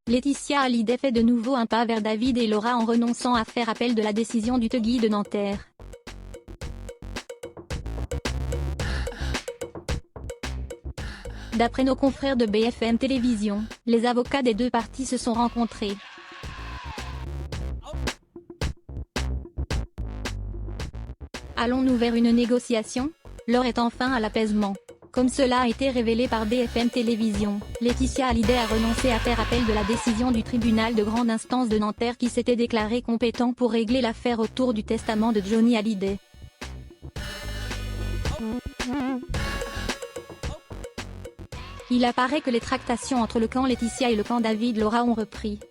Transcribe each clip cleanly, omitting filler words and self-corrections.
Laetitia Hallyday fait de nouveau un pas vers David et Laura en renonçant à faire appel de la décision du TGI de Nanterre. D'après nos confrères de BFM Télévision, les avocats des deux parties se sont rencontrés. Allons-nous vers une négociation? L'heure est enfin à l'apaisement. Comme cela a été révélé par BFM Télévision, Laetitia Hallyday a renoncé à faire appel de la décision du tribunal de grande instance de Nanterre qui s'était déclaré compétent pour régler l'affaire autour du testament de Johnny Hallyday. Il apparaît que les tractations entre le camp Laetitia et le camp David Laura ont repris.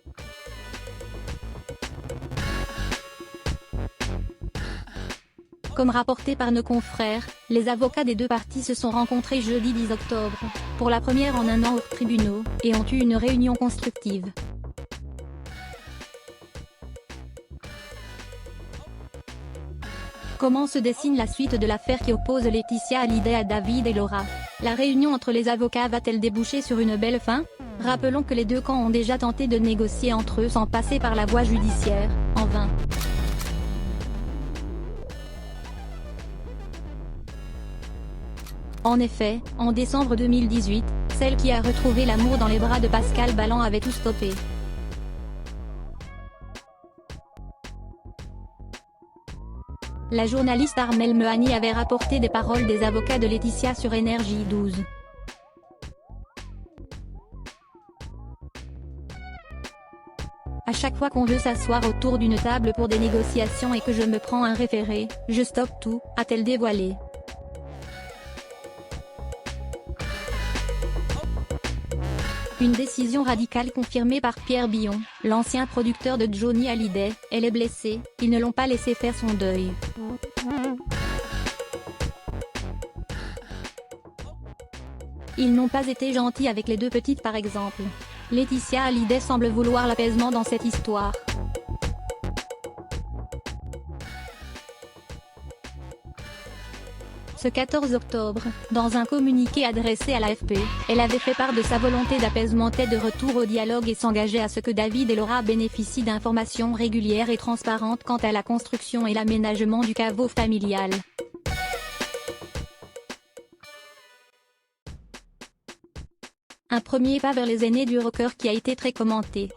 Comme rapporté par nos confrères, les avocats des deux parties se sont rencontrés jeudi 10 octobre, pour la première en un an hors tribunaux, et ont eu une réunion constructive. Comment se dessine la suite de l'affaire qui oppose Laetitia Hallyday à David et Laura? La réunion entre les avocats va-t-elle déboucher sur une belle fin? Rappelons que les deux camps ont déjà tenté de négocier entre eux sans passer par la voie judiciaire, en vain. En effet, en décembre 2018, celle qui a retrouvé l'amour dans les bras de Pascal Ballan avait tout stoppé. La journaliste Armelle Mehani avait rapporté des paroles des avocats de Laetitia sur Énergie 12. À chaque fois qu'on veut s'asseoir autour d'une table pour des négociations et que je me prends un référé, je stoppe tout, a-t-elle dévoilé. Une décision radicale confirmée par Pierre Billon, l'ancien producteur de Johnny Hallyday. Elle est blessée, ils ne l'ont pas laissé faire son deuil. Ils n'ont pas été gentils avec les deux petites par exemple. Laetitia Hallyday semble vouloir l'apaisement dans cette histoire. Ce 14 octobre, dans un communiqué adressé à l'AFP, elle avait fait part de sa volonté d'apaisement et de retour au dialogue et s'engageait à ce que David et Laura bénéficient d'informations régulières et transparentes quant à la construction et l'aménagement du caveau familial. Un premier pas vers les aînés du rocker qui a été très commenté.